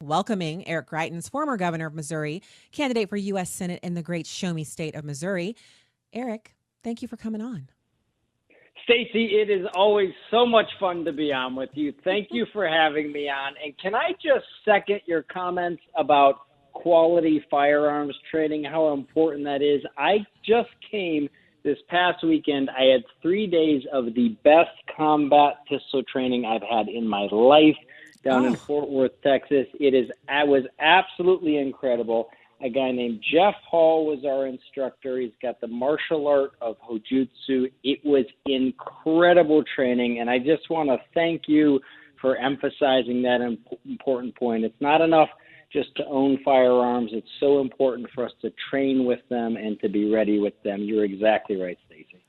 welcoming Eric Greitens, former governor of Missouri, candidate for U.S. Senate in the great Show Me state of Missouri. Eric, thank you for coming on. Stacy, it is always so much fun to be on with you. Thank you for having me on. And can I just second your comments about quality firearms training, how important that is? I just came this past weekend. I had 3 days of the best combat pistol training I've had in my life down in Fort Worth, Texas. It was absolutely incredible. A guy named Jeff Hall was our instructor. He's got the martial art of Hojutsu. It was incredible training, and I just want to thank you for emphasizing that important point. It's not enough just to own firearms. It's so important for us to train with them and to be ready with them. You're exactly right, Stacy.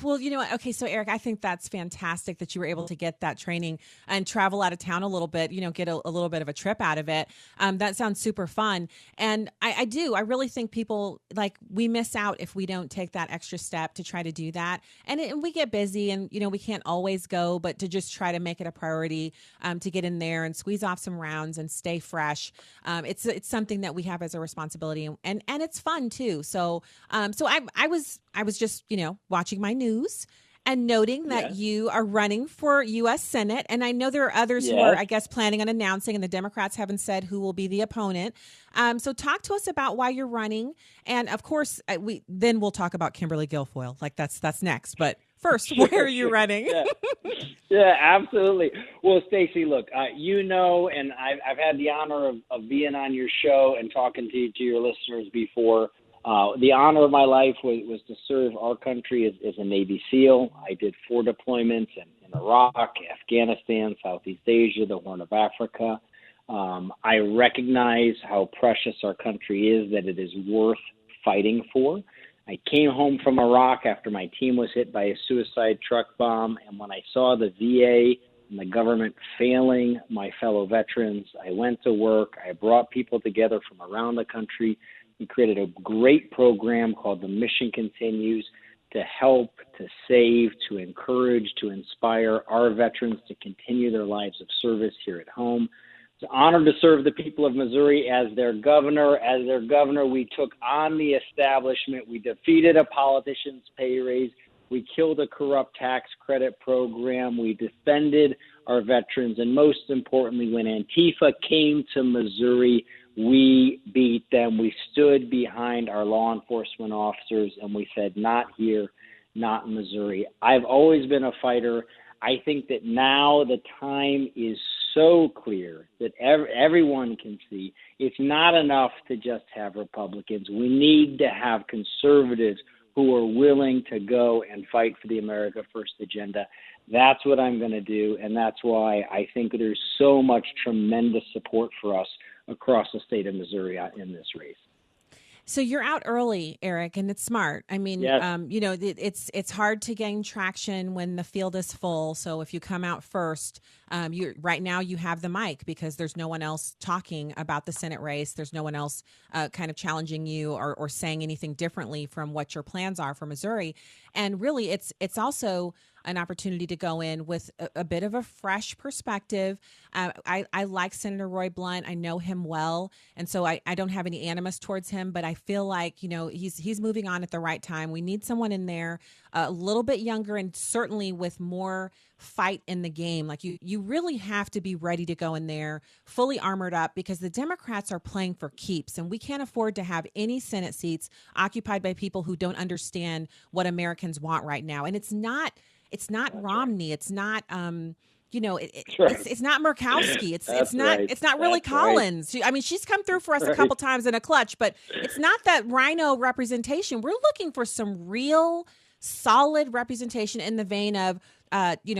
Well, you know what? Okay, so Eric, I think that's fantastic that you were able to get that training and travel out of town a little bit, get a little bit of a trip out of it. That sounds super fun. And I really think people, we miss out if we don't take that extra step to try to do that. And we get busy and, we can't always go, but to just try to make it a priority to get in there and squeeze off some rounds and stay fresh. It's something that we have as a responsibility and it's fun too. So I was just, watching my news and noting that you are running for U.S. Senate. And I know there are others who are, I guess, planning on announcing, and the Democrats haven't said who will be the opponent. So talk to us about why you're running. And of course, we'll talk about Kimberly Guilfoyle. That's next. But first, where are you running? Yeah, absolutely. Well, Stacy, look, and I've had the honor of being on your show and talking to your listeners before. The honor of my life was to serve our country as a Navy SEAL. I did 4 deployments in Iraq, Afghanistan, Southeast Asia, the Horn of Africa. I recognize how precious our country is, that it is worth fighting for. I came home from Iraq after my team was hit by a suicide truck bomb, and when I saw the VA and the government failing my fellow veterans, I went to work. I brought people together from around the country. We created a great program called The Mission Continues to help, to save, to encourage, to inspire our veterans to continue their lives of service here at home. It's an honor to serve the people of Missouri as their governor. As their governor, we took on the establishment. We defeated a politician's pay raise. We killed a corrupt tax credit program. We defended our veterans. And most importantly, when Antifa came to Missouri, we beat them. We stood behind our law enforcement officers, and we said, not here, not in Missouri. I've always been a fighter. I think that now the time is so clear that everyone can see it's not enough to just have Republicans. We need to have conservatives who are willing to go and fight for the America First agenda. That's what I'm going to do, and that's why I think there's so much tremendous support for us across the state of Missouri in this race. So you're out early, Eric, and it's smart. I mean, it's hard to gain traction when the field is full. So if you come out first, right now you have the mic because there's no one else talking about the Senate race. There's no one else kind of challenging you or saying anything differently from what your plans are for Missouri. And really, it's also an opportunity to go in with a bit of a fresh perspective. I like Senator Roy Blunt. I know him well. And so I don't have any animus towards him, but I feel like, he's moving on at the right time. We need someone in there a little bit younger and certainly with more fight in the game. Like you really have to be ready to go in there fully armored up because the Democrats are playing for keeps and we can't afford to have any Senate seats occupied by people who don't understand what Americans want right now. And it's not Romney. It's not, it's not Murkowski. It's not really Collins. Right. I mean, she's come through for us a couple times in a clutch, but it's not that rhino representation. We're looking for some real solid representation in the vein of,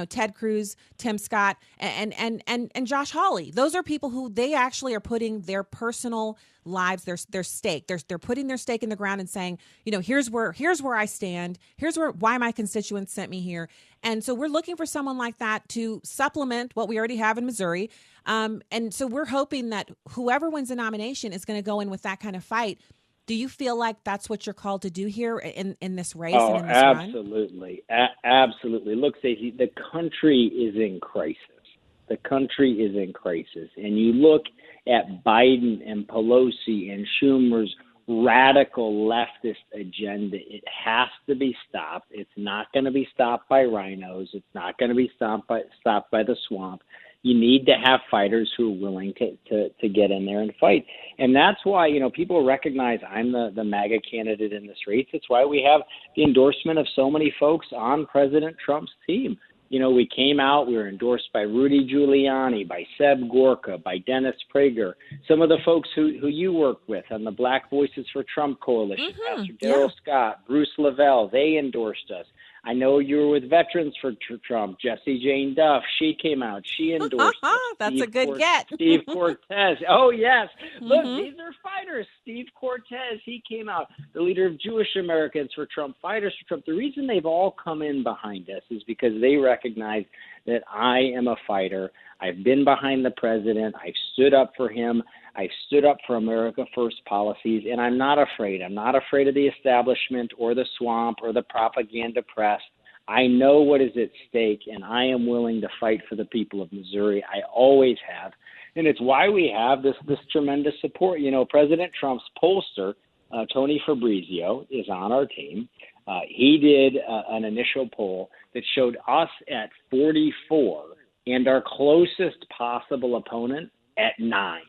Ted Cruz, Tim Scott, and Josh Hawley. Those are people who they actually are putting their personal lives, their stake. They're putting their stake in the ground and saying, here's where I stand. Here's why my constituents sent me here. And so we're looking for someone like that to supplement what we already have in Missouri. And so we're hoping that whoever wins the nomination is going to go in with that kind of fight. Do you feel like that's what you're called to do here in this race and in this absolutely. run? Absolutely. Look, Stacey, the country is in crisis. The country is in crisis. And you look at Biden and Pelosi and Schumer's radical leftist agenda. It has to be stopped. It's not going to be stopped by rhinos. It's not going to be stopped by the swamp. You need to have fighters who are willing to get in there and fight. And that's why, people recognize I'm the MAGA candidate in this race. It's why we have the endorsement of so many folks on President Trump's team. We came out, we were endorsed by Rudy Giuliani, by Seb Gorka, by Dennis Prager, some of the folks who you work with on the Black Voices for Trump Coalition, Pastor Darrell Scott, Bruce Lavelle, they endorsed us. I know you were with Veterans for Trump, Jessie Jane Duff. She came out. She endorsed us. That's a good get. Steve Cortez. Oh, yes. Look, these are fighters. Steve Cortez, he came out. The leader of Jewish Americans for Trump, Fighters for Trump. The reason they've all come in behind us is because they recognize that I am a fighter. I've been behind the president. I've stood up for him. I've stood up for America First policies, and I'm not afraid. I'm not afraid of the establishment or the swamp or the propaganda press. I know what is at stake, and I am willing to fight for the people of Missouri. I always have, and it's why we have this tremendous support. President Trump's pollster, Tony Fabrizio, is on our team. He did an initial poll that showed us at 44 and our closest possible opponent at 9.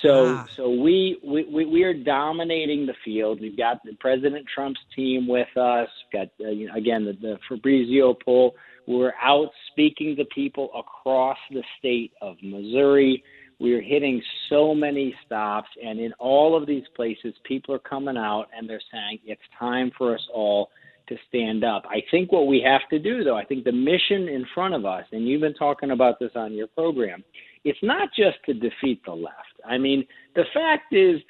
So we are dominating the field. We've got President Trump's team with us. We've got, again, the Fabrizio poll. We're out speaking to people across the state of Missouri. We're hitting so many stops, and in all of these places, people are coming out and they're saying it's time for us all to stand up. I think what we have to do, though, I think the mission in front of us, and you've been talking about this on your program, it's not just to defeat the left. I mean, the fact is,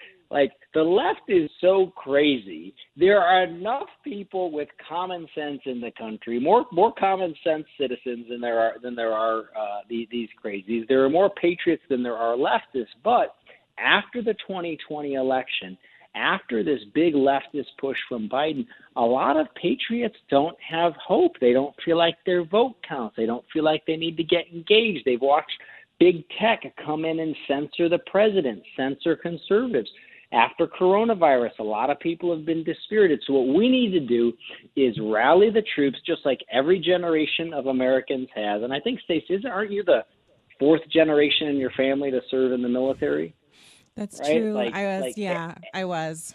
the left is so crazy. There are enough people with common sense in the country, more common sense citizens than there are these crazies. There are more patriots than there are leftists. But after the 2020 election, after this big leftist push from Biden, a lot of patriots don't have hope. They don't feel like their vote counts. They don't feel like they need to get engaged. They've watched big tech come in and censor the president, censor conservatives. After coronavirus, a lot of people have been dispirited. So what we need to do is rally the troops, just like every generation of Americans has. And I think, Stacy, aren't you the 4th generation in your family to serve in the military? That's right? True. I was.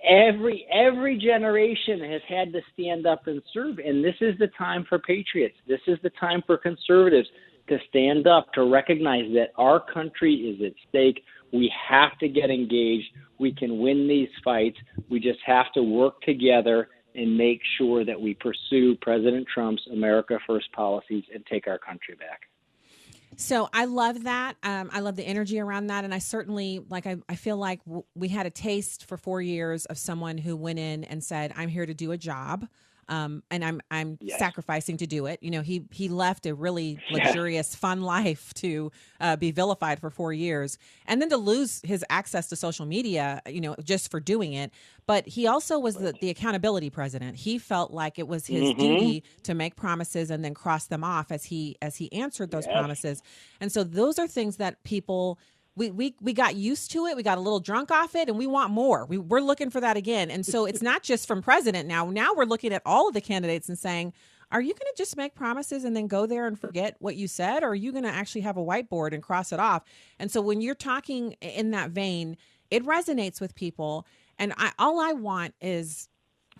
Every generation has had to stand up and serve. And this is the time for patriots. This is the time for conservatives to stand up, to recognize that our country is at stake. We have to get engaged. We can win these fights. We just have to work together and make sure that we pursue President Trump's America First policies and take our country back. So I love that. I love the energy around that. And I certainly, I feel like we had a taste for 4 years of someone who went in and said, I'm here to do a job. And I'm sacrificing to do it. He left a really luxurious, fun life to be vilified for 4 years, and then to lose his access to social media, just for doing it. But he also was the accountability president. He felt like it was his duty to make promises and then cross them off as he answered those promises. And so those are things that people. We got used to it. We got a little drunk off it, and we want more. We're looking for that again. And so it's not just from president now. Now we're looking at all of the candidates and saying, are you going to just make promises and then go there and forget what you said? Or are you going to actually have a whiteboard and cross it off? And so when you're talking in that vein, it resonates with people. And all I want is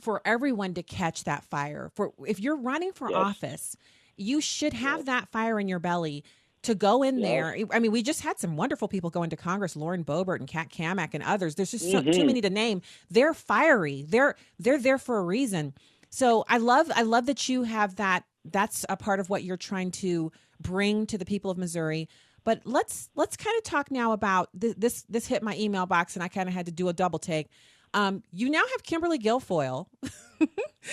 for everyone to catch that fire. If you're running for office, you should have that fire in your belly to go in there. I mean, we just had some wonderful people go into Congress, Lauren Boebert and Kat Kamak and others. There's just too many to name. They're fiery. They're there for a reason. So I love that you have that. That's a part of what you're trying to bring to the people of Missouri. But let's kind of talk now about this. This hit my email box, and I kind of had to do a double take. You now have Kimberly Guilfoyle.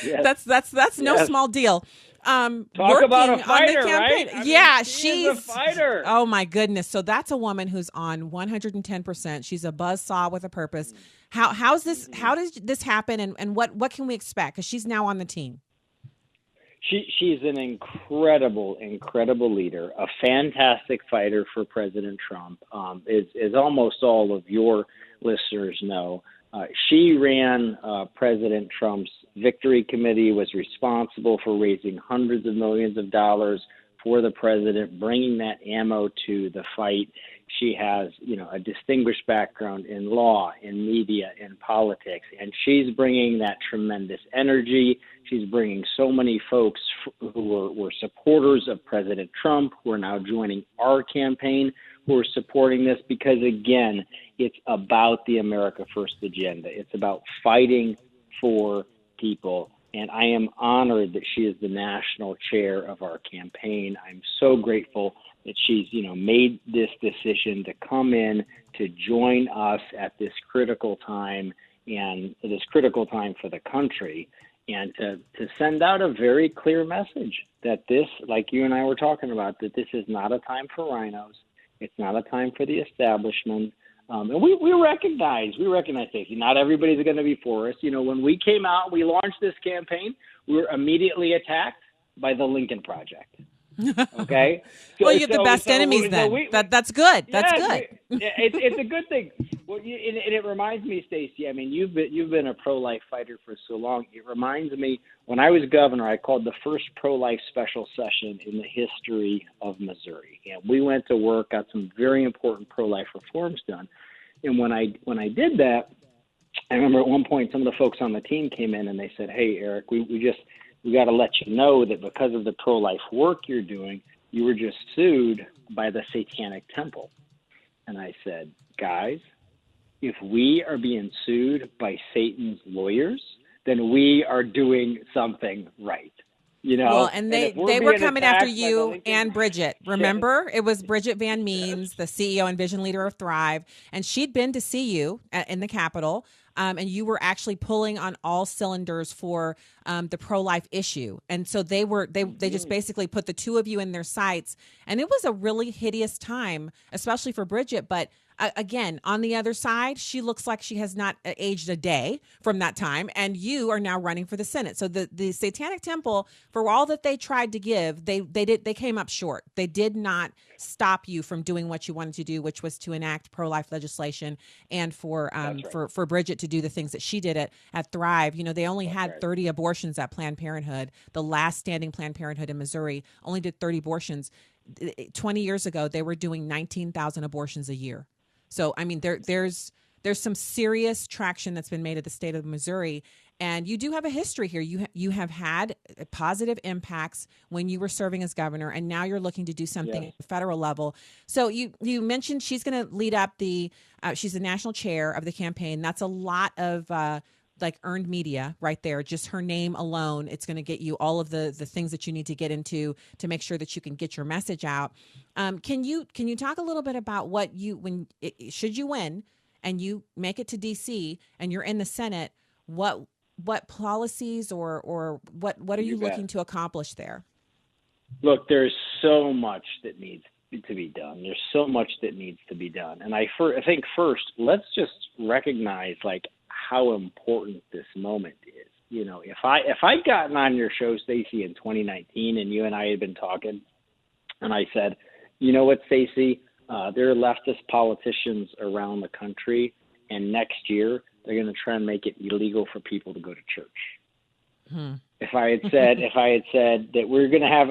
That's no small deal. Talk about a fighter, right? She's a fighter. Oh my goodness! So that's a woman who's on 110%. She's a buzzsaw with a purpose. How does this happen, and what can we expect? Because she's now on the team. She's an incredible leader, a fantastic fighter for President Trump. As almost all of your listeners know, she ran President Trump's Victory Committee, was responsible for raising hundreds of millions of dollars for the president, bringing that ammo to the fight. She has, a distinguished background in law, in media, in politics, and she's bringing that tremendous energy. She's bringing so many folks who were supporters of President Trump, who are now joining our campaign, who are supporting this because, again, it's about the America First agenda. It's about fighting for people. And I am honored that she is the national chair of our campaign. I'm so grateful that she's, made this decision to come in to join us at this critical time, and this critical time for the country, and to send out a very clear message that this, like you and I were talking about, that this is not a time for rhinos. It's not a time for the establishment. And we recognize, Stacy, not everybody's going to be for us. When we came out, we launched this campaign, we were immediately attacked by the Lincoln Project. Okay. Well, you have the best enemies then. That's good. That's good. It's a good thing. Well, and it reminds me, Stacy. I mean, you've been a pro-life fighter for so long. It reminds me when I was governor, I called the first pro-life special session in the history of Missouri, and we went to work, got some very important pro-life reforms done. And when I did that, I remember at one point some of the folks on the team came in and they said, "Hey, Eric, we got to let you know that because of the pro-life work you're doing, you were just sued by the Satanic Temple." And I said, "Guys, if we are being sued by Satan's lawyers, then we are doing something right." Well, and they were coming after you and Bridget. Remember, it was Bridget Van Means, the CEO and vision leader of Thrive, and she'd been to see you in the Capitol. And you were actually pulling on all cylinders for the pro-life issue. And so they just basically put the two of you in their sights. And it was a really hideous time, especially for Bridget. But again, on the other side, she looks like she has not aged a day from that time. And you are now running for the Senate. So the Satanic Temple, for all that they tried to give, they came up short. They did not stop you from doing what you wanted to do, which was to enact pro-life legislation, and for Bridget to do the things that she did at Thrive. They only had 30 abortions at Planned Parenthood. The last standing Planned Parenthood in Missouri only did 30 abortions. 20 years ago, they were doing 19,000 abortions a year. So, I mean, there's some serious traction that's been made at the state of Missouri. And you do have a history here. You have had positive impacts when you were serving as governor, and now you're looking to do something at the federal level. So you mentioned she's going to lead up she's the national chair of the campaign. That's a lot of earned media right there. Just her name alone, it's going to get you all of the things that you need to get into to make sure that you can get your message out. Can you talk a little bit about what should you win and you make it to DC and you're in the Senate, what policies or what are you looking to accomplish there? Look, there's so much that needs to be done. There's so much that needs to be done. And I think first, let's just recognize how important this moment is. If I'd gotten on your show, Stacy, in 2019, and you and I had been talking, and I said, "You know what, Stacy, there are leftist politicians around the country, and next year they're going to try and make it illegal for people to go to church." If I had said that we're going to have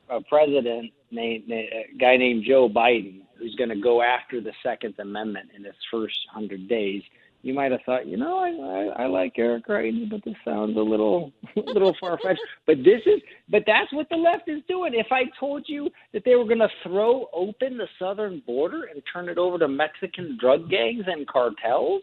a president a guy named Joe Biden who's going to go after the Second Amendment in his first 100 days, you might have thought, I like Eric Greitens, but this sounds a little far-fetched. But that's what the left is doing. If I told you that they were going to throw open the southern border and turn it over to Mexican drug gangs and cartels,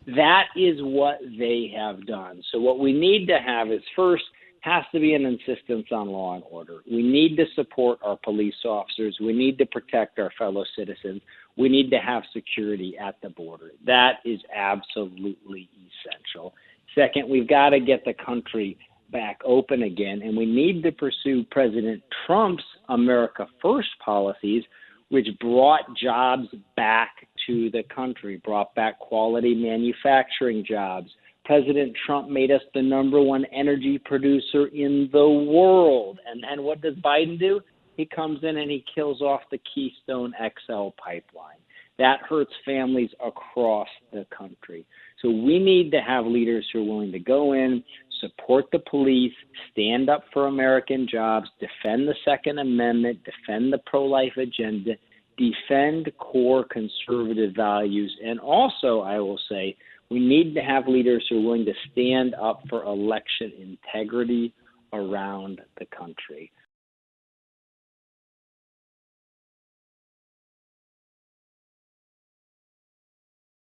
that is what they have done. So what we need to have is first has to be an insistence on law and order. We need to support our police officers. We need to protect our fellow citizens. We need to have security at the border. That is absolutely essential. Second, we've got to get the country back open again, and we need to pursue President Trump's America First policies, which brought jobs back to the country, brought back quality manufacturing jobs, President Trump made us the #1 energy producer in the world. And what does Biden do? He comes in and he kills off the Keystone XL pipeline. That hurts families across the country. So we need to have leaders who are willing to go in, support the police, stand up for American jobs, defend the Second Amendment, defend the pro-life agenda, defend core conservative values. And also, I will say, we need to have leaders who are willing to stand up for election integrity around the country.